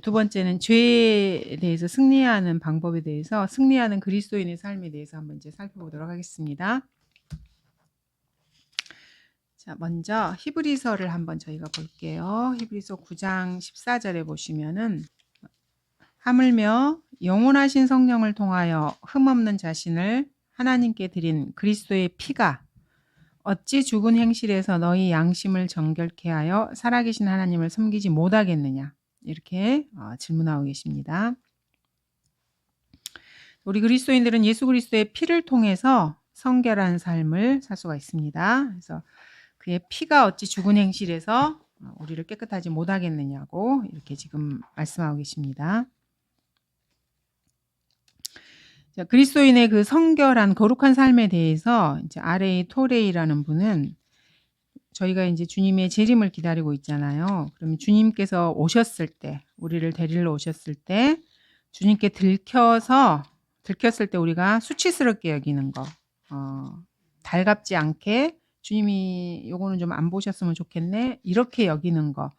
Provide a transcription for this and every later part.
두 번째는 죄에 대해서 승리하는 방법에 대해서 승리하는 그리스도인의 삶에 대해서 한번 이제 살펴보도록 하겠습니다. 자, 먼저 히브리서를 한번 저희가 볼게요. 히브리서 9장 14절에 보시면은 하물며 영원하신 성령을 통하여 흠없는 자신을 하나님께 드린 그리스도의 피가 어찌 죽은 행실에서 너희 양심을 정결케 하여 살아계신 하나님을 섬기지 못하겠느냐, 이렇게 질문하고 계십니다. 우리 그리스도인들은 예수 그리스도의 피를 통해서 성결한 삶을 살 수가 있습니다. 그래서 그의 피가 어찌 죽은 행실에서 우리를 깨끗하지 못하겠느냐고 이렇게 지금 말씀하고 계십니다. 자, 그리스도인의 그 성결한 거룩한 삶에 대해서 이제 아레이 토레이라는 분은 저희가 이제 주님의 재림을 기다리고 있잖아요. 그러면 주님께서 오셨을 때, 우리를 데리러 오셨을 때 주님께 들켰을 때 우리가 수치스럽게 여기는 거, 달갑지 않게 주님이 요거는 좀 안 보셨으면 좋겠네, 이렇게 여기는 거,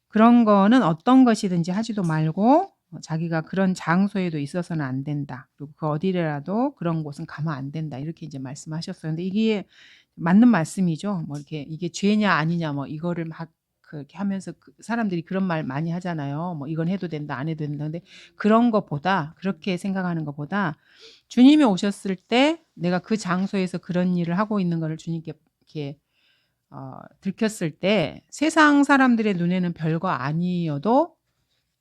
그런 거는 어떤 것이든지 하지도 말고 자기가 그런 장소에도 있어서는 안 된다. 그리고 그 어디라도 그런 곳은 가면 안 된다. 이렇게 이제 말씀하셨어요. 근데 이게 맞는 말씀이죠. 뭐 이렇게 이게 죄냐 아니냐 뭐 이거를 막 그렇게 하면서 사람들이 그런 말 많이 하잖아요. 뭐 이건 해도 된다, 안 해도 된다. 근데 그런 것보다, 그렇게 생각하는 것보다 주님이 오셨을 때 내가 그 장소에서 그런 일을 하고 있는 거를 주님께 이렇게 들켰을 때 세상 사람들의 눈에는 별거 아니어도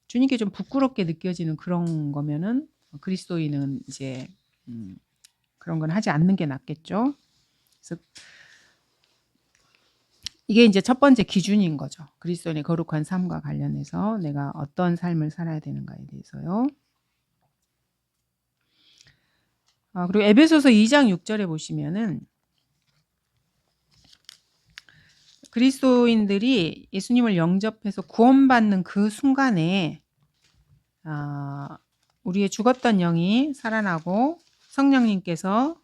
주님께 좀 부끄럽게 느껴지는 그런 거면은 그리스도인은 이제 그런 건 하지 않는 게 낫겠죠. 그래서 이게 이제 첫 번째 기준인 거죠. 그리스도인의 거룩한 삶과 관련해서 내가 어떤 삶을 살아야 되는가에 대해서요. 그리고 에베소서 2장 6절에 보시면은 그리스도인들이 예수님을 영접해서 구원받는 그 순간에 우리의 죽었던 영이 살아나고 성령님께서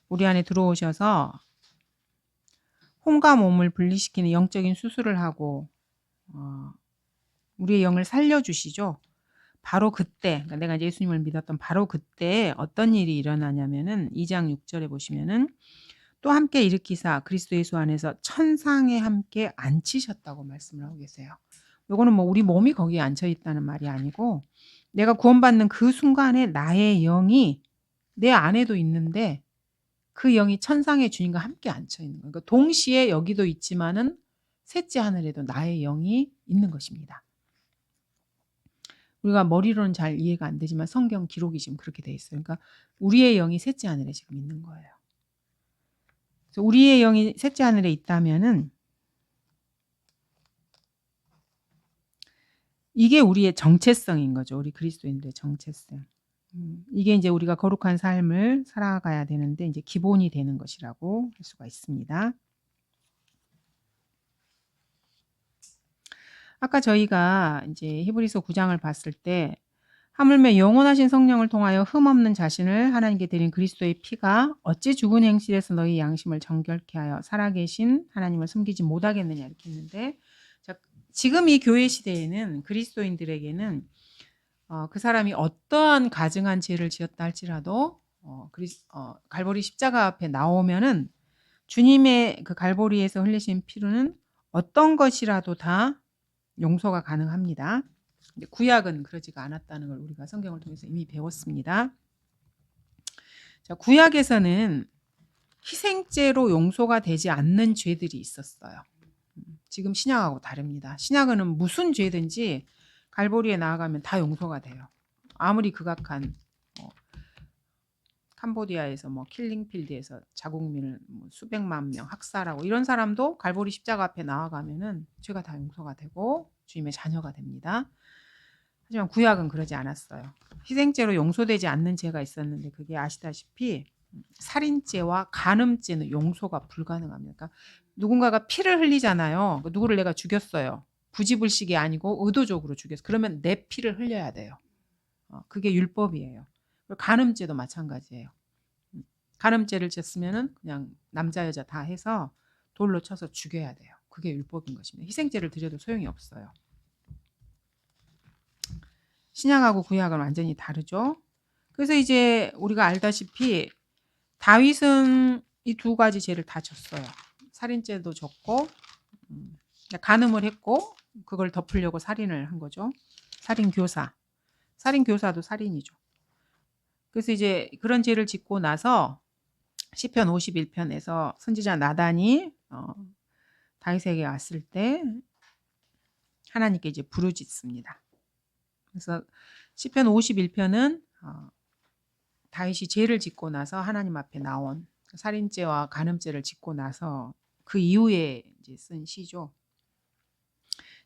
우리 안에 들어오셔서 혼과 몸을 분리시키는 영적인 수술을 하고 우리의 영을 살려주시죠. 바로 그때, 그러니까 내가 이제 예수님을 믿었던 바로 그때 어떤 일이 일어나냐면은 2장 6절에 보시면은 또 함께 일으키사 그리스도 예수 안에서 천상에 함께 앉히셨다고 말씀을 하고 계세요. 요거는 뭐 우리 몸이 거기에 앉혀 있다는 말이 아니고 내가 구원받는 그 순간에 나의 영이 내 안에도 있는데 그 영이 천상의 주님과 함께 앉혀 있는 거예요. 그러니까 동시에 여기도 있지만은 셋째 하늘에도 나의 영이 있는 것입니다. 우리가 머리로는 잘 이해가 안 되지만 성경 기록이 지금 그렇게 돼 있어요. 그러니까 우리의 영이 셋째 하늘에 지금 있는 거예요. 그래서 우리의 영이 셋째 하늘에 있다면은 이게 우리의 정체성인 거죠. 우리 그리스도인들의 정체성. 이게 이제 우리가 거룩한 삶을 살아가야 되는데 이제 기본이 되는 것이라고 할 수가 있습니다. 아까 저희가 이제 히브리서 9장을 봤을 때 하물며 영원하신 성령을 통하여 흠없는 자신을 하나님께 드린 그리스도의 피가 어찌 죽은 행실에서 너희 양심을 정결케 하여 살아계신 하나님을 섬기지 못하겠느냐, 이렇게 했는데, 자, 지금 이 교회 시대에는 그리스도인들에게는 그 사람이 어떠한 가증한 죄를 지었다 할지라도 갈보리 십자가 앞에 나오면은 주님의 그 갈보리에서 흘리신 피로는 어떤 것이라도 다 용서가 가능합니다. 근데 구약은 그러지가 않았다는 걸 우리가 성경을 통해서 이미 배웠습니다. 자, 구약에서는 희생죄로 용서가 되지 않는 죄들이 있었어요. 지금 신약하고 다릅니다. 신약은 무슨 죄든지 갈보리에 나아가면 다 용서가 돼요. 아무리 극악한 캄보디아에서 뭐 킬링필드에서 자국민을 뭐 수백만 명 학살하고 이런 사람도 갈보리 십자가 앞에 나아가면은 죄가 다 용서가 되고 주님의 자녀가 됩니다. 하지만 구약은 그러지 않았어요. 희생죄로 용서되지 않는 죄가 있었는데 그게 아시다시피 살인죄와 간음죄는 용서가 불가능합니다. 그러니까 누군가가 피를 흘리잖아요. 누구를 내가 죽였어요. 부지불식이 아니고 의도적으로 죽였어. 그러면 내 피를 흘려야 돼요. 그게 율법이에요. 간음죄도 마찬가지예요. 간음죄를 졌으면은 그냥 남자 여자 다 해서 돌로 쳐서 죽여야 돼요. 그게 율법인 것입니다. 희생죄를 드려도 소용이 없어요. 신약하고 구약은 완전히 다르죠. 그래서 이제 우리가 알다시피 다윗은 이 두 가지 죄를 다 졌어요. 살인죄도 졌고 간음을 했고 그걸 덮으려고 살인을 한 거죠. 살인교사. 살인교사도 살인이죠. 그래서 이제 그런 죄를 짓고 나서 시편 51편에서 선지자 나단이 다윗에게 왔을 때 하나님께 이제 부르짖습니다. 그래서 시편 51편은 다윗이 죄를 짓고 나서 하나님 앞에 나온 살인죄와 간음죄를 짓고 나서 그 이후에 이제 쓴 시죠.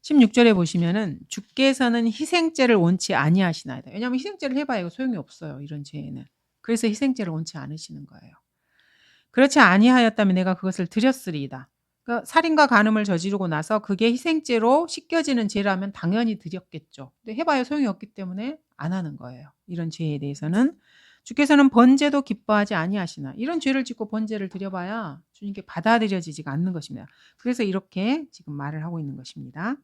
16절에 보시면은 주께서는 희생죄를 원치 아니하시나이다. 왜냐하면 희생죄를 해봐야 이거 소용이 없어요. 이런 죄에는. 그래서 희생죄를 원치 않으시는 거예요. 그렇지 아니하였다면 내가 그것을 드렸으리이다. 그러니까 살인과 간음을 저지르고 나서 그게 희생죄로 씻겨지는 죄라면 당연히 드렸겠죠. 근데 해봐야 소용이 없기 때문에 안 하는 거예요. 이런 죄에 대해서는 주께서는 번제도 기뻐하지 아니하시나. 이런 죄를 짓고 번제를 드려봐야 주님께 받아들여지지가 않는 것입니다. 그래서 이렇게 지금 말을 하고 있는 것입니다.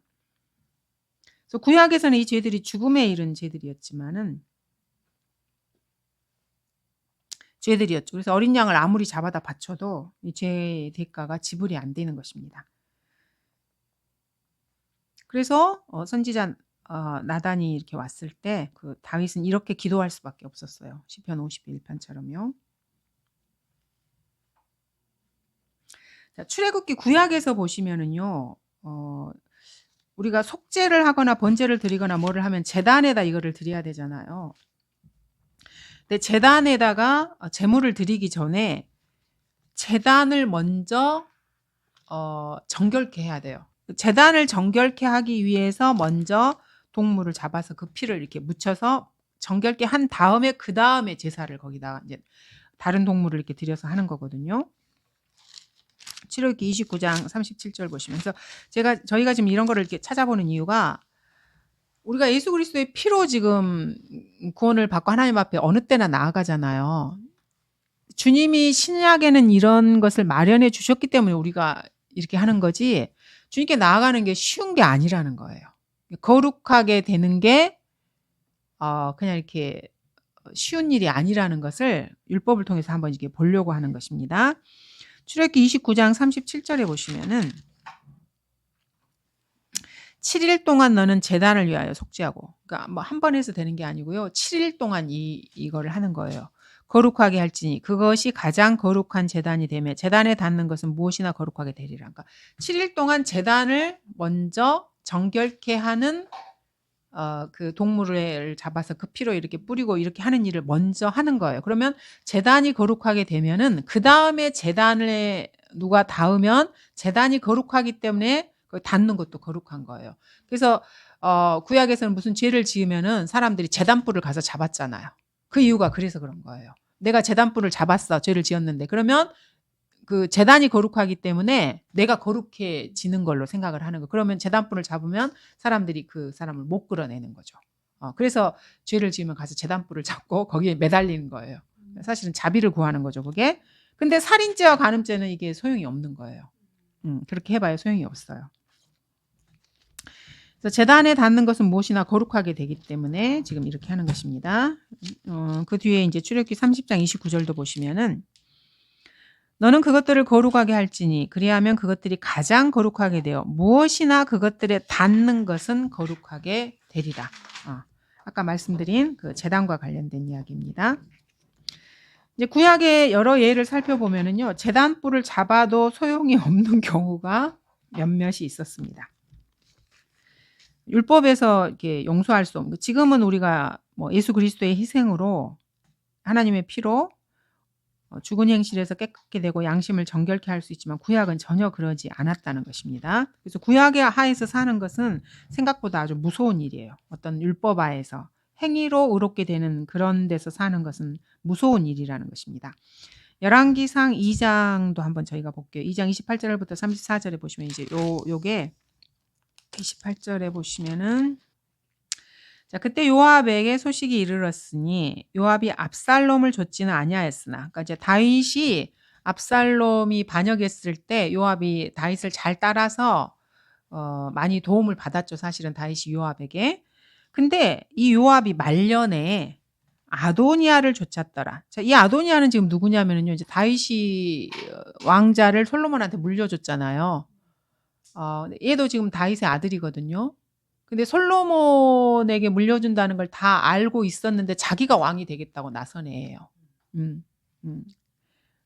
그래서 구약에서는 이 죄들이 죽음에 이른 죄들이었지만은 죄들이었죠. 그래서 어린 양을 아무리 잡아다 바쳐도 이 죄의 대가가 지불이 안 되는 것입니다. 그래서 선지자 나단이 이렇게 왔을 때 그 다윗은 이렇게 기도할 수밖에 없었어요. 시편 51편처럼요. 자, 출애굽기 구약에서 보시면은요. 우리가 속죄를 하거나 번제를 드리거나 뭐를 하면 제단에다 이거를 드려야 되잖아요. 근데 제단에다가 제물을 드리기 전에 제단을 먼저 정결케 해야 돼요. 제단을 정결케 하기 위해서 먼저 동물을 잡아서 그 피를 이렇게 묻혀서 정결케 한 다음에 그 다음에 제사를 거기다가 이제 다른 동물을 이렇게 들여서 하는 거거든요. 출애굽기 29장 37절 보시면서 저희가 지금 이런 거를 이렇게 찾아보는 이유가 우리가 예수 그리스도의 피로 지금 구원을 받고 하나님 앞에 어느 때나 나아가잖아요. 주님이 신약에는 이런 것을 마련해 주셨기 때문에 우리가 이렇게 하는 거지 주님께 나아가는 게 쉬운 게 아니라는 거예요. 거룩하게 되는 게 그냥 이렇게 쉬운 일이 아니라는 것을 율법을 통해서 한번 이렇게 보려고 하는 것입니다. 출애굽기 29장 37절에 보시면은 7일 동안 너는 제단을 위하여 속죄하고, 그러니까 뭐 한 번 해서 되는 게 아니고요. 7일 동안 이거를 하는 거예요. 거룩하게 할지니 그것이 가장 거룩한 제단이 되며 제단에 닿는 것은 무엇이나 거룩하게 되리라. 그러니까 7일 동안 제단을 먼저 정결케 하는 그 동물을 잡아서 그 피로 이렇게 뿌리고 이렇게 하는 일을 먼저 하는 거예요. 그러면 제단이 거룩하게 되면은 그 다음에 제단에 누가 닿으면 제단이 거룩하기 때문에 닿는 것도 거룩한 거예요. 그래서 구약에서는 무슨 죄를 지으면은 사람들이 제단불을 가서 잡았잖아요. 그 이유가 그래서 그런 거예요. 내가 제단불을 잡았어. 죄를 지었는데. 그러면 그 제단이 거룩하기 때문에 내가 거룩해지는 걸로 생각을 하는 거. 그러면 제단불을 잡으면 사람들이 그 사람을 못 끌어내는 거죠. 그래서 죄를 지으면 가서 제단불을 잡고 거기에 매달리는 거예요. 사실은 자비를 구하는 거죠, 그게. 근데 살인죄와 간음죄는 이게 소용이 없는 거예요. 그렇게 해봐야 소용이 없어요. 그래서 제단에 닿는 것은 무엇이나 거룩하게 되기 때문에 지금 이렇게 하는 것입니다. 그 뒤에 이제 출애굽기 30장 29절도 보시면은 너는 그것들을 거룩하게 할지니 그리하면 그것들이 가장 거룩하게 되어 무엇이나 그것들에 닿는 것은 거룩하게 되리라. 아까 말씀드린 그 제단과 관련된 이야기입니다. 이제 구약의 여러 예를 살펴보면은요, 제단불을 잡아도 소용이 없는 경우가 몇몇이 있었습니다. 율법에서 이렇게 용서할 수 없는, 지금은 우리가 뭐 예수 그리스도의 희생으로 하나님의 피로 죽은 행실에서 깨끗게 되고 양심을 정결케 할 수 있지만 구약은 전혀 그러지 않았다는 것입니다. 그래서 구약의 하에서 사는 것은 생각보다 아주 무서운 일이에요. 어떤 율법 하에서 행위로 의롭게 되는 그런 데서 사는 것은 무서운 일이라는 것입니다. 열왕기상 2장도 한번 저희가 볼게요. 2장 28절부터 34절에 보시면 이제 요게 28절에 보시면은 자, 그때 요압에게 소식이 이르렀으니 요압이 압살롬을 좇지는 아니하였으나, 그러니까 이제 다윗이 압살롬이 반역했을 때 요압이 다윗을 잘 따라서 많이 도움을 받았죠. 사실은 다윗이 요압에게. 근데 이 요압이 말년에 아도니아를 좇았더라. 자, 이 아도니아는 지금 누구냐면은요. 이제 다윗이 왕자를 솔로몬한테 물려줬잖아요. 얘도 지금 다윗의 아들이거든요. 근데 솔로몬에게 물려준다는 걸 다 알고 있었는데 자기가 왕이 되겠다고 나선 애예요. 음. 음.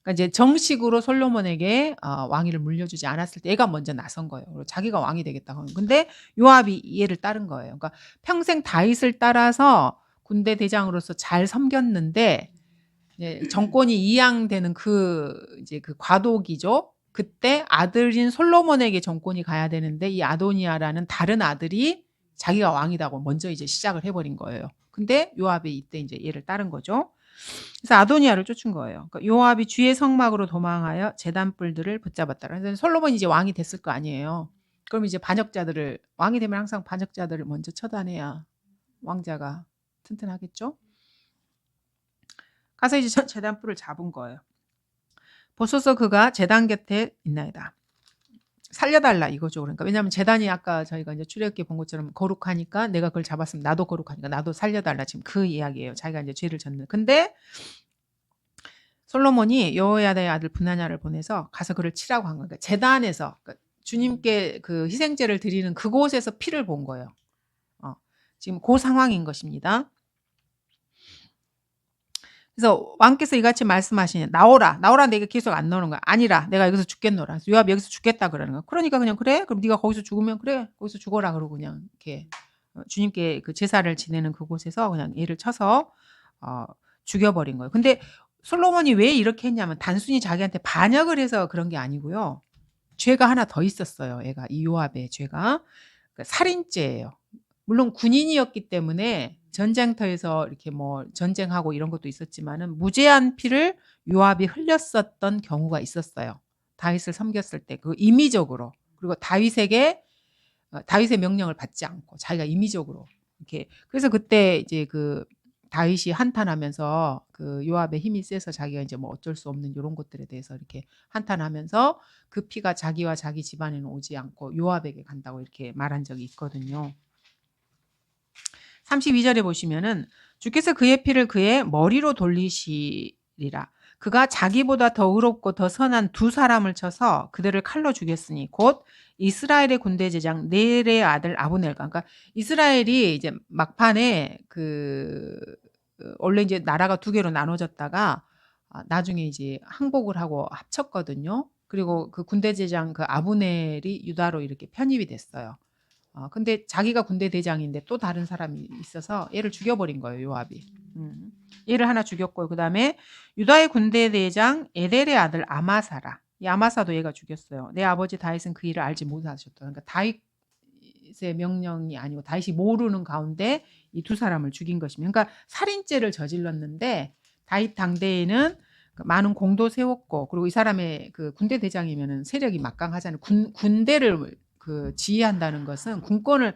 그러니까 이제 정식으로 솔로몬에게 왕위를 물려주지 않았을 때 얘가 먼저 나선 거예요. 그리고 자기가 왕이 되겠다고 하는. 근데 요압이 얘를 따른 거예요. 그러니까 평생 다윗을 따라서 군대 대장으로서 잘 섬겼는데 이제 정권이 이양되는 이제 그 과도기죠. 그때 아들인 솔로몬에게 정권이 가야 되는데 이 아도니아라는 다른 아들이 자기가 왕이다고 먼저 이제 시작을 해버린 거예요. 근데 요압이 이때 이제 얘를 따른 거죠. 그래서 아도니아를 쫓은 거예요. 그러니까 요압이 주의 성막으로 도망하여 제단불들을 붙잡았다. 그래서 솔로몬이 이제 왕이 됐을 거 아니에요. 그럼 이제 반역자들을 왕이 되면 항상 반역자들을 먼저 처단해야 왕자가 튼튼하겠죠. 가서 이제 제단불을 잡은 거예요. 보소서 그가 제단 곁에 있나이다. 살려달라 이거죠. 그러니까 왜냐하면 제단이 아까 저희가 이제 출애굽기에 본 것처럼 거룩하니까 내가 그걸 잡았으면 나도 거룩하니까 나도 살려달라. 지금 그 이야기예요. 자기가 이제 죄를 졌는. 근데 솔로몬이 여호야다의 아들 분하냐를 보내서 가서 그를 치라고 한 거예요. 그러니까 제단에서 그러니까 주님께 그 희생제를 드리는 그곳에서 피를 본 거예요. 지금 그 상황인 것입니다. 그래서 왕께서 이같이 말씀하시니 나오라 내가 계속 안 나오는 거야. 아니라 내가 여기서 죽겠노라. 요압 여기서 죽겠다 그러는 거야. 그러니까 그냥 그래 그럼 네가 거기서 죽으면 그래 거기서 죽어라 그러고 그냥 이렇게 주님께 그 제사를 지내는 그곳에서 그냥 얘를 쳐서 죽여버린 거예요. 근데 솔로몬이 왜 이렇게 했냐면 단순히 자기한테 반역을 해서 그런 게 아니고요. 죄가 하나 더 있었어요. 얘가 이 요압의 죄가 그러니까 살인죄예요. 물론 군인이었기 때문에 전쟁터에서 이렇게 뭐 전쟁하고 이런 것도 있었지만은 무죄한 피를 요압이 흘렸었던 경우가 있었어요. 다윗을 섬겼을 때 그 임의적으로 그리고 다윗의 명령을 받지 않고 자기가 임의적으로 이렇게 그래서 그때 이제 그 다윗이 한탄하면서 그 요압의 힘이 세서 자기가 이제 뭐 어쩔 수 없는 이런 것들에 대해서 이렇게 한탄하면서 그 피가 자기와 자기 집안에는 오지 않고 요압에게 간다고 이렇게 말한 적이 있거든요. 32절에 보시면은 주께서 그의 피를 그의 머리로 돌리시리라. 그가 자기보다 더 의롭고 더 선한 두 사람을 쳐서 그들을 칼로 죽였으니 곧 이스라엘의 군대 제장 넬의 아들 아브넬과. 그러니까 이스라엘이 이제 막판에 원래 이제 나라가 두 개로 나눠졌다가 나중에 이제 항복을 하고 합쳤거든요. 그리고 그 군대 제장 그 아브넬이 유다로 이렇게 편입이 됐어요. 근데 자기가 군대 대장인데 또 다른 사람이 있어서 얘를 죽여버린 거예요, 요압이. 얘를 하나 죽였고, 그 다음에 유다의 군대 대장 에델의 아들 아마사라. 이 아마사도 얘가 죽였어요. 내 아버지 다윗은 그 일을 알지 못하셨다. 그러니까 다윗의 명령이 아니고 다윗이 모르는 가운데 이 두 사람을 죽인 것입니다. 그러니까 살인죄를 저질렀는데 다윗 당대에는 많은 공도 세웠고, 그리고 이 사람의 그 군대 대장이면은 세력이 막강하잖아요. 군대를 지휘한다는 것은 군권을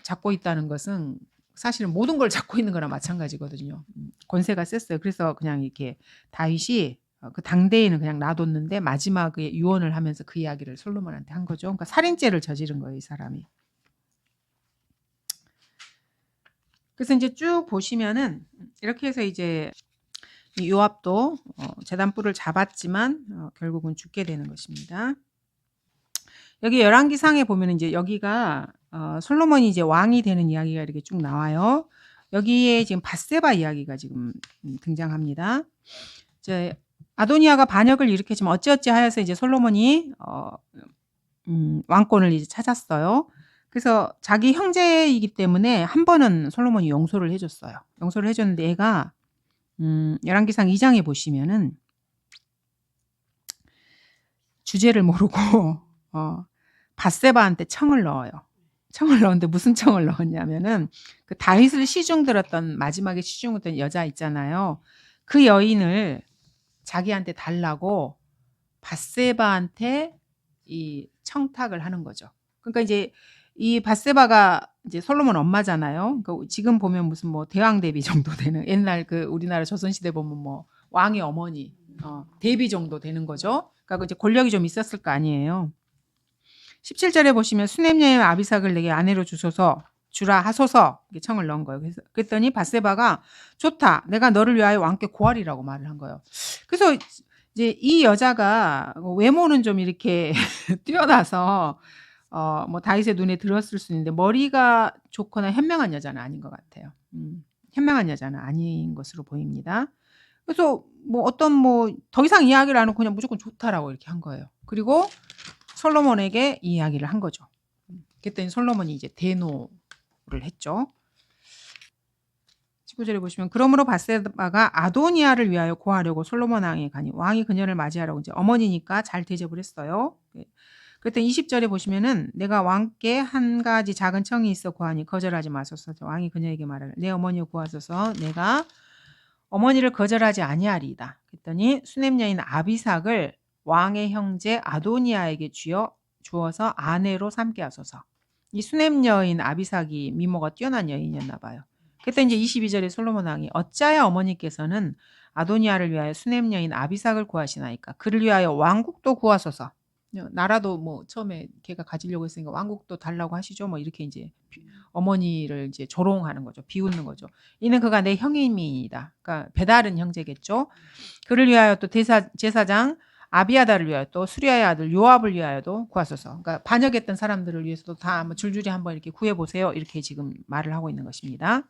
잡고 있다는 것은 사실은 모든 걸 잡고 있는 거나 마찬가지거든요. 권세가 셌어요. 그래서 그냥 이렇게 다윗이 그 당대에는 그냥 놔뒀는데 마지막에 유언을 하면서 그 이야기를 솔로몬한테 한 거죠. 그러니까 살인죄를 저지른 거예요, 이 사람이. 그래서 이제 쭉 보시면은 이렇게 해서 이제 이 요압도 제단불을 잡았지만 결국은 죽게 되는 것입니다. 여기 열왕기상에 보면 이제 여기가 솔로몬이 이제 왕이 되는 이야기가 이렇게 쭉 나와요. 여기에 지금 밧세바 이야기가 지금 등장합니다. 이제 아도니아가 반역을 일으켰지만 어찌어찌 하여서 이제 솔로몬이 왕권을 이제 찾았어요. 그래서 자기 형제이기 때문에 한 번은 솔로몬이 용서를 해줬어요. 용서를 해줬는데 얘가 열왕기상 2장에 보시면은 주제를 모르고 밧세바한테 청을 넣어요. 청을 넣었는데 무슨 청을 넣었냐면은 그 다윗을 시중 들었던 마지막에 시중 들었던 여자 있잖아요. 그 여인을 자기한테 달라고 밧세바한테 이 청탁을 하는 거죠. 그러니까 이제 이 밧세바가 이제 솔로몬 엄마잖아요. 그러니까 지금 보면 무슨 뭐 대왕 대비 정도 되는 옛날 그 우리나라 조선시대 보면 뭐 왕의 어머니 대비 정도 되는 거죠. 그러니까 이제 권력이 좀 있었을 거 아니에요. 17절에 보시면 수넴 여인 아비삭을 내게 아내로 주소서 주라 하소서 이렇게 청을 넣은 거예요. 그랬더니 밧세바가 좋다. 내가 너를 위하여 왕께 고하리라고 말을 한 거예요. 그래서 이제 이 여자가 외모는 좀 이렇게 뛰어나서 뭐 다윗의 눈에 들었을 수 있는데 머리가 좋거나 현명한 여자는 아닌 것 같아요. 현명한 여자는 아닌 것으로 보입니다. 그래서 뭐 어떤 뭐 더 이상 이야기를 안 하고 그냥 무조건 좋다라고 이렇게 한 거예요. 그리고 솔로몬에게 이 이야기를 한 거죠. 그랬더니 솔로몬이 이제 대노를 했죠. 19절에 보시면 그러므로 밧세바가 아도니아를 위하여 고하려고 솔로몬 왕에 가니 왕이 그녀를 맞이하라고 이제 어머니니까 잘 대접을 했어요. 그랬더니 20절에 보시면은 내가 왕께 한 가지 작은 청이 있어 구하니 거절하지 마소서. 왕이 그녀에게 말하되 내 어머니여 구하소서. 내가 어머니를 거절하지 아니하리이다. 그랬더니 수냄 여인 아비삭을 왕의 형제 아도니아에게 주어서 아내로 삼게 하소서. 이 수냄 여인 아비삭이 미모가 뛰어난 여인이었나 봐요. 그때 이제 22절에 솔로몬 왕이 어찌하여 어머니께서는 아도니아를 위하여 수냄 여인 아비삭을 구하시나이까. 그를 위하여 왕국도 구하소서. 나라도 뭐 처음에 걔가 가지려고 했으니까 왕국도 달라고 하시죠. 뭐 이렇게 이제 어머니를 이제 조롱하는 거죠. 비웃는 거죠. 이는 그가 내 형님이다. 그러니까 배다른 형제겠죠. 그를 위하여 또 제사장 아비아다를 위하여 또 수리아의 아들 요압을 위하여도 구하소서. 그러니까 반역했던 사람들을 위해서도 다 뭐 줄줄이 한번 이렇게 구해 보세요. 이렇게 지금 말을 하고 있는 것입니다.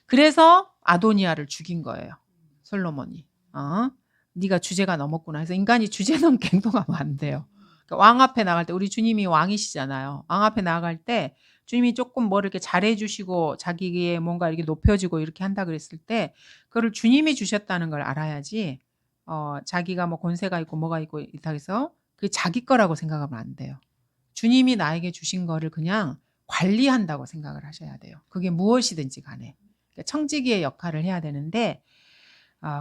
그래서 아도니아를 죽인 거예요. 솔로몬이. 네가 주제가 넘었구나. 그래서 인간이 주제 넘게 행동하면 안 돼요. 그러니까 왕 앞에 나갈 때 우리 주님이 왕이시잖아요. 왕 앞에 나갈 때 주님이 조금 뭐 이렇게 잘해주시고 자기의 뭔가 이렇게 높여지고 이렇게 한다 그랬을 때 그거를 주님이 주셨다는 걸 알아야지. 자기가 뭐 권세가 있고 뭐가 있고 이렇다 해서 그게 자기 거라고 생각하면 안 돼요. 주님이 나에게 주신 거를 그냥 관리한다고 생각을 하셔야 돼요. 그게 무엇이든지 간에. 그러니까 청지기의 역할을 해야 되는데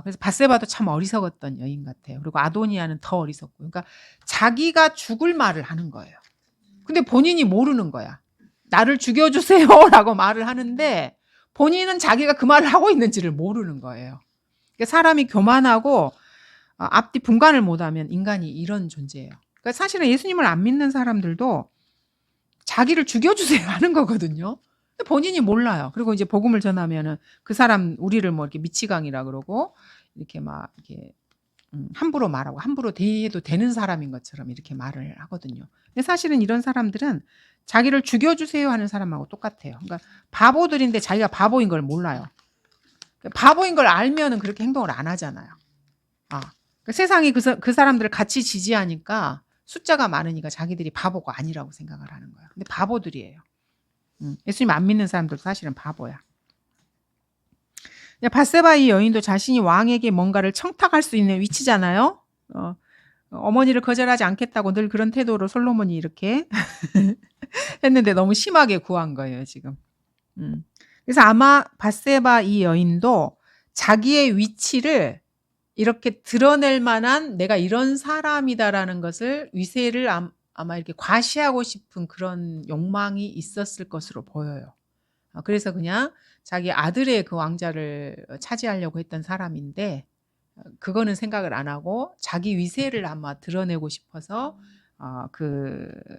그래서 밧세바도 참 어리석었던 여인 같아요. 그리고 아도니아는 더 어리석고. 그러니까 자기가 죽을 말을 하는 거예요. 근데 본인이 모르는 거야. 나를 죽여주세요라고 말을 하는데 본인은 자기가 그 말을 하고 있는지를 모르는 거예요. 그러니까 사람이 교만하고 앞뒤 분간을 못하면 인간이 이런 존재예요. 그러니까 사실은 예수님을 안 믿는 사람들도 자기를 죽여주세요 하는 거거든요. 근데 본인이 몰라요. 그리고 이제 복음을 전하면은 그 사람 우리를 뭐 이렇게 미치광이라 그러고 이렇게 막 이렇게 함부로 말하고 함부로 대해도 되는 사람인 것처럼 이렇게 말을 하거든요. 근데 사실은 이런 사람들은 자기를 죽여주세요 하는 사람하고 똑같아요. 그러니까 바보들인데 자기가 바보인 걸 몰라요. 바보인 걸 알면은 그렇게 행동을 안 하잖아요. 그러니까 세상이 그 사람들을 같이 지지하니까 숫자가 많으니까 자기들이 바보가 아니라고 생각을 하는 거야. 근데 바보들이에요. 예수님 안 믿는 사람들 사실은 바보야. 밧세바 이 여인도 자신이 왕에게 뭔가를 청탁할 수 있는 위치잖아요. 어머니를 거절하지 않겠다고 늘 그런 태도로 솔로몬이 이렇게 했는데 너무 심하게 구한 거예요, 지금. 그래서 아마 밧세바 이 여인도 자기의 위치를 이렇게 드러낼 만한 내가 이런 사람이다라는 것을 위세를 아마 이렇게 과시하고 싶은 그런 욕망이 있었을 것으로 보여요. 그래서 그냥 자기 아들의 그 왕자를 차지하려고 했던 사람인데 그거는 생각을 안 하고 자기 위세를 아마 드러내고 싶어서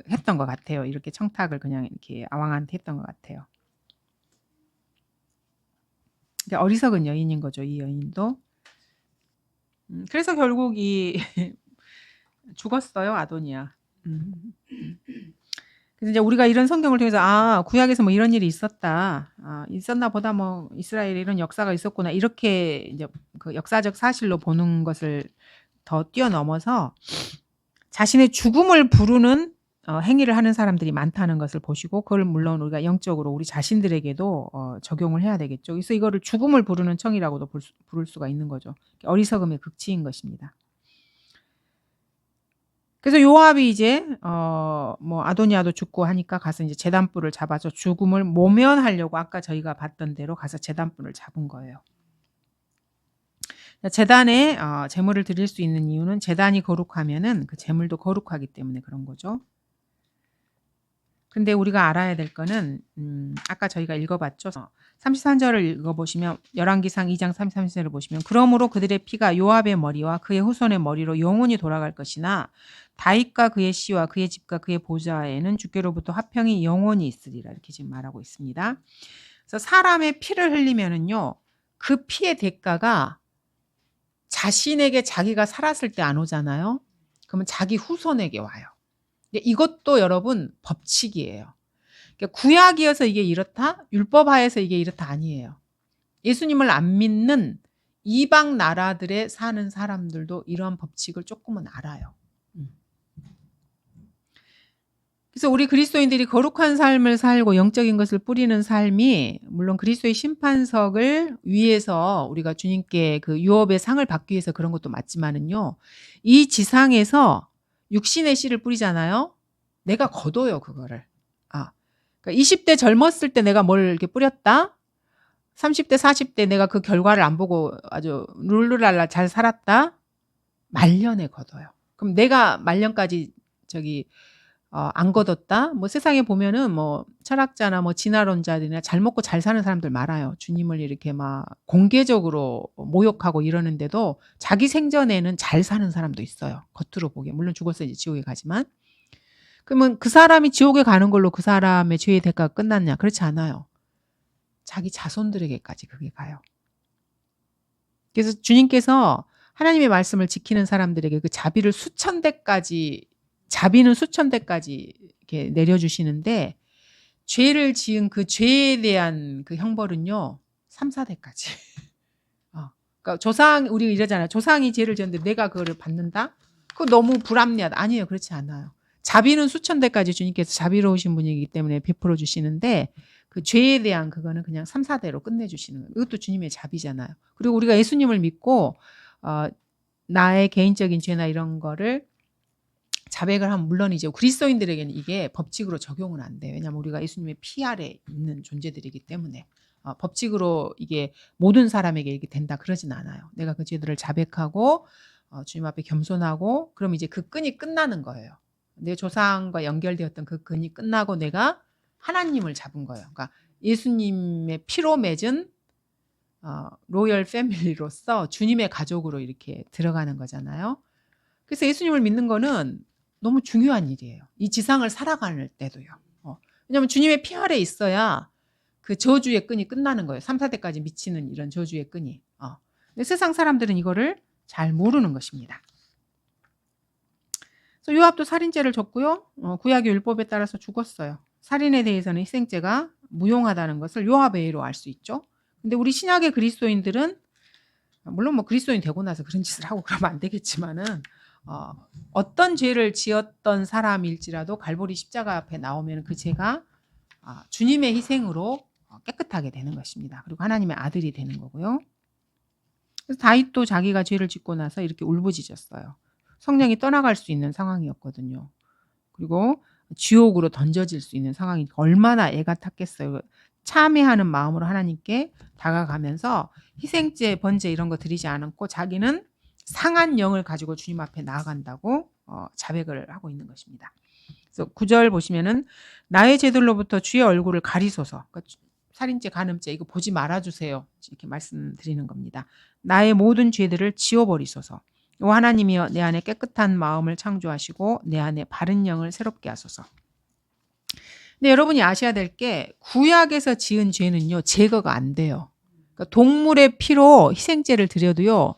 했던 것 같아요. 이렇게 청탁을 그냥 이렇게 왕한테 했던 것 같아요. 어리석은 여인인 거죠, 이 여인도. 그래서 결국 죽었어요, 아도니아. 그래서 이제 우리가 이런 성경을 통해서 구약에서 뭐 이런 일이 있었다. 있었나 보다 뭐 이스라엘에 이런 역사가 있었구나. 이렇게 이제 그 역사적 사실로 보는 것을 더 뛰어넘어서 자신의 죽음을 부르는 행위를 하는 사람들이 많다는 것을 보시고 그걸 물론 우리가 영적으로 우리 자신들에게도 적용을 해야 되겠죠. 그래서 이거를 죽음을 부르는 청이라고도 부를 수가 있는 거죠. 어리석음의 극치인 것입니다. 그래서 요압이 이제 뭐 아도니아도 죽고 하니까 가서 이제 제단불을 잡아서 죽음을 모면하려고 아까 저희가 봤던 대로 가서 제단불을 잡은 거예요. 제단에 제물을 드릴 수 있는 이유는 제단이 거룩하면은 그 제물도 거룩하기 때문에 그런 거죠. 근데 우리가 알아야 될 거는 아까 저희가 읽어봤죠. 33절을 읽어보시면 열왕기상 2장 33절을 보시면 그러므로 그들의 피가 요압의 머리와 그의 후손의 머리로 영원히 돌아갈 것이나 다윗과 그의 씨와 그의 집과 그의 보좌에는 주께로부터 화평이 영원히 있으리라 이렇게 지금 말하고 있습니다. 그래서 사람의 피를 흘리면은요 그 피의 대가가 자신에게 자기가 살았을 때 안 오잖아요. 그러면 자기 후손에게 와요. 이것도 여러분 법칙이에요. 그러니까 구약이어서 이게 이렇다, 율법하에서 이게 이렇다 아니에요. 예수님을 안 믿는 이방 나라들에 사는 사람들도 이런 법칙을 조금은 알아요. 그래서 우리 그리스도인들이 거룩한 삶을 살고 영적인 것을 뿌리는 삶이 물론 그리스도의 심판석을 위해서 우리가 주님께 그 유업의 상을 받기 위해서 그런 것도 맞지만은요. 이 지상에서 육신의 씨를 뿌리잖아요. 내가 거둬요, 그거를. 그러니까 20대 젊었을 때 내가 뭘 이렇게 뿌렸다. 30대, 40대 내가 그 결과를 안 보고 아주 룰루랄라 잘 살았다. 말년에 거둬요. 그럼 내가 말년까지 안 거뒀다. 뭐 세상에 보면은 뭐 철학자나 뭐 진화론자들이나 잘 먹고 잘 사는 사람들 많아요. 주님을 이렇게 막 공개적으로 모욕하고 이러는데도 자기 생전에는 잘 사는 사람도 있어요. 겉으로 보기에. 물론 죽어서 이제 지옥에 가지만. 그러면 그 사람이 지옥에 가는 걸로 그 사람의 죄의 대가가 끝났냐? 그렇지 않아요. 자기 자손들에게까지 그게 가요. 그래서 주님께서 하나님의 말씀을 지키는 사람들에게 그 자비는 수천 대까지 이렇게 내려주시는데 죄를 지은 그 죄에 대한 그 형벌은요 3, 4대까지. 그러니까 우리가 이러잖아요. 조상이 죄를 지었는데 내가 그거를 받는다? 그거 너무 불합리하다. 아니에요. 그렇지 않아요. 자비는 수천 대까지 주님께서 자비로우신 분이기 때문에 베풀어 주시는데 그 죄에 대한 그거는 그냥 3, 4대로 끝내주시는 거예요. 이것도 주님의 자비잖아요. 그리고 우리가 예수님을 믿고 나의 개인적인 죄나 이런 거를 자백을 하면 물론이죠. 그리스도인들에게는 이게 법칙으로 적용은 안 돼요. 왜냐하면 우리가 예수님의 피 아래 있는 존재들이기 때문에 법칙으로 이게 모든 사람에게 이게 된다 그러진 않아요. 내가 그 죄들을 자백하고 주님 앞에 겸손하고 그럼 이제 그 끈이 끝나는 거예요. 내 조상과 연결되었던 그 끈이 끝나고 내가 하나님을 잡은 거예요. 그러니까 예수님의 피로 맺은 로열 패밀리로서 주님의 가족으로 이렇게 들어가는 거잖아요. 그래서 예수님을 믿는 거는 너무 중요한 일이에요. 이 지상을 살아갈 때도요. 왜냐하면 주님의 피 아래 있어야 그 저주의 끈이 끝나는 거예요. 3, 4대까지 미치는 이런 저주의 끈이. 근데 세상 사람들은 이거를 잘 모르는 것입니다. 그래서 요압도 살인죄를 졌고요. 구약의 율법에 따라서 죽었어요. 살인에 대해서는 희생죄가 무용하다는 것을 요압의 예로 알 수 있죠. 근데 우리 신약의 그리스도인들은 물론 뭐 그리스도인 되고 나서 그런 짓을 하고 그러면 안 되겠지만은 어떤 죄를 지었던 사람일지라도 갈보리 십자가 앞에 나오면 그 죄가 주님의 희생으로 깨끗하게 되는 것입니다. 그리고 하나님의 아들이 되는 거고요. 그래서 다윗도 자기가 죄를 짓고 나서 이렇게 울부짖었어요. 성령이 떠나갈 수 있는 상황이었거든요. 그리고 지옥으로 던져질 수 있는 상황이니까 얼마나 애가 탔겠어요. 참회하는 마음으로 하나님께 다가가면서 희생죄, 번제 이런 거 드리지 않았고 자기는 상한 영을 가지고 주님 앞에 나아간다고 자백을 하고 있는 것입니다. 그래서 9절 보시면은 나의 죄들로부터 주의 얼굴을 가리소서. 그러니까 살인죄, 간음죄 이거 보지 말아주세요. 이렇게 말씀드리는 겁니다. 나의 모든 죄들을 지워버리소서. 오 하나님이여 내 안에 깨끗한 마음을 창조하시고 내 안에 바른 영을 새롭게 하소서. 근데 여러분이 아셔야 될 게 구약에서 지은 죄는요 제거가 안 돼요. 그러니까 동물의 피로 희생죄를 드려도요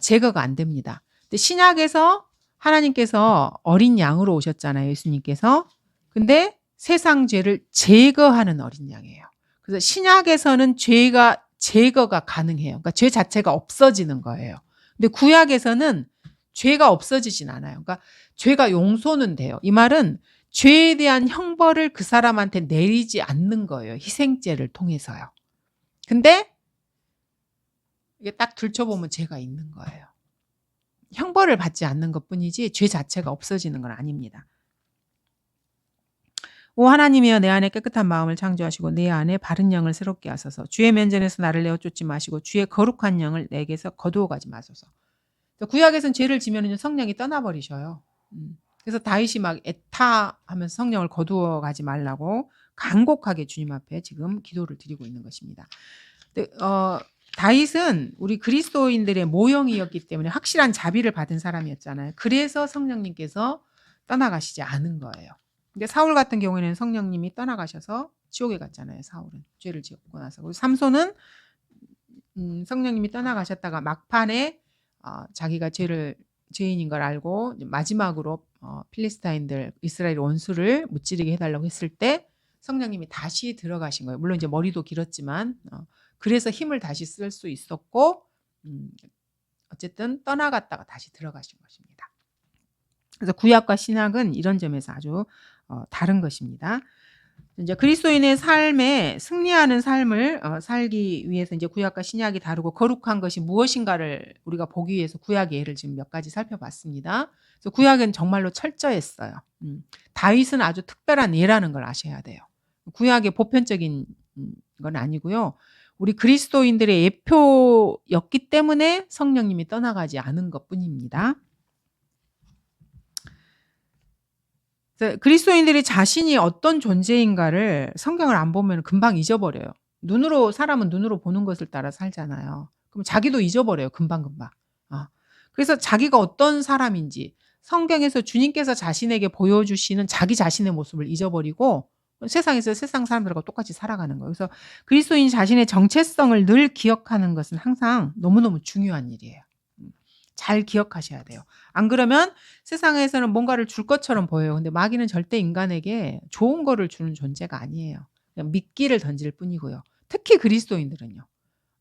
제거가 안 됩니다. 근데 신약에서 하나님께서 어린 양으로 오셨잖아요. 예수님께서. 근데 세상 죄를 제거하는 어린 양이에요. 그래서 신약에서는 죄가 제거가 가능해요. 그러니까 죄 자체가 없어지는 거예요. 근데 구약에서는 죄가 없어지진 않아요. 그러니까 죄가 용서는 돼요. 이 말은 죄에 대한 형벌을 그 사람한테 내리지 않는 거예요. 희생죄를 통해서요. 근데 이게 딱 들춰보면 죄가 있는 거예요. 형벌을 받지 않는 것뿐이지 죄 자체가 없어지는 건 아닙니다. 오 하나님이여 내 안에 깨끗한 마음을 창조하시고 내 안에 바른 영을 새롭게 하소서. 주의 면전에서 나를 내어 쫓지 마시고 주의 거룩한 영을 내게서 거두어 가지 마소서. 구약에서는 죄를 지면 성령이 떠나버리셔요. 그래서 다윗이 막 애타하면서 성령을 거두어 가지 말라고 간곡하게 주님 앞에 지금 기도를 드리고 있는 것입니다. 근데 다윗은 우리 그리스도인들의 모형이었기 때문에 확실한 자비를 받은 사람이었잖아요. 그래서 성령님께서 떠나가시지 않은 거예요. 근데 사울 같은 경우에는 성령님이 떠나가셔서 지옥에 갔잖아요. 사울은 죄를 지었고 나서. 그리고 삼손은 성령님이 떠나가셨다가 막판에 자기가 죄인인 걸 알고 마지막으로 필리스타인들 이스라엘 원수를 무찌르게 해달라고 했을 때 성령님이 다시 들어가신 거예요. 물론 이제 머리도 길었지만 그래서 힘을 다시 쓸 수 있었고 어쨌든 떠나갔다가 다시 들어가신 것입니다. 그래서 구약과 신약은 이런 점에서 아주 다른 것입니다. 이제 그리스도인의 삶에 승리하는 삶을 살기 위해서 이제 구약과 신약이 다르고 거룩한 것이 무엇인가를 우리가 보기 위해서 구약의 예를 지금 몇 가지 살펴봤습니다. 그래서 구약은 정말로 철저했어요. 다윗은 아주 특별한 예라는 걸 아셔야 돼요. 구약의 보편적인 건 아니고요. 우리 그리스도인들의 예표였기 때문에 성령님이 떠나가지 않은 것뿐입니다. 그리스도인들이 자신이 어떤 존재인가를 성경을 안 보면 금방 잊어버려요. 사람은 눈으로 보는 것을 따라 살잖아요. 그럼 자기도 잊어버려요. 금방금방. 그래서 자기가 어떤 사람인지 성경에서 주님께서 자신에게 보여주시는 자기 자신의 모습을 잊어버리고 세상에서 세상 사람들과 똑같이 살아가는 거예요. 그래서 그리스도인 자신의 정체성을 늘 기억하는 것은 항상 너무너무 중요한 일이에요. 잘 기억하셔야 돼요. 안 그러면 세상에서는 뭔가를 줄 것처럼 보여요. 근데 마귀는 절대 인간에게 좋은 거를 주는 존재가 아니에요. 그냥 미끼를 던질 뿐이고요. 특히 그리스도인들은요.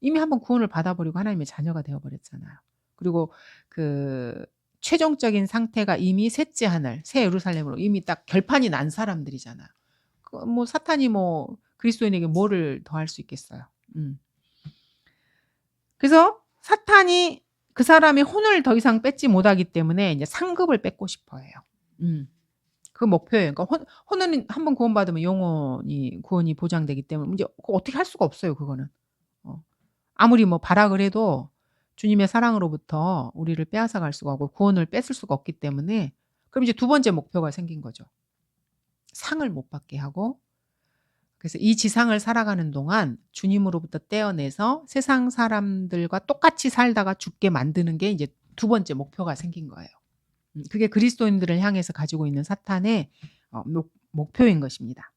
이미 한번 구원을 받아버리고 하나님의 자녀가 되어버렸잖아요. 그리고 그 최종적인 상태가 이미 셋째 하늘, 새 예루살렘으로 이미 딱 결판이 난 사람들이잖아요. 뭐 사탄이 뭐 그리스도인에게 뭐를 더 할 수 있겠어요. 그래서 사탄이 그 사람의 혼을 더 이상 뺏지 못하기 때문에 이제 상급을 뺏고 싶어 해요. 그 목표예요. 그러니까 혼은 한번 구원받으면 영원히 구원이 보장되기 때문에 이제 어떻게 할 수가 없어요, 그거는. 아무리 뭐 발악을 해도 주님의 사랑으로부터 우리를 빼앗아 갈 수가 없고 구원을 뺏을 수가 없기 때문에 그럼 이제 두 번째 목표가 생긴 거죠. 상을 못 받게 하고 그래서 이 지상을 살아가는 동안 주님으로부터 떼어내서 세상 사람들과 똑같이 살다가 죽게 만드는 게 이제 두 번째 목표가 생긴 거예요. 그게 그리스도인들을 향해서 가지고 있는 사탄의 목표인 것입니다.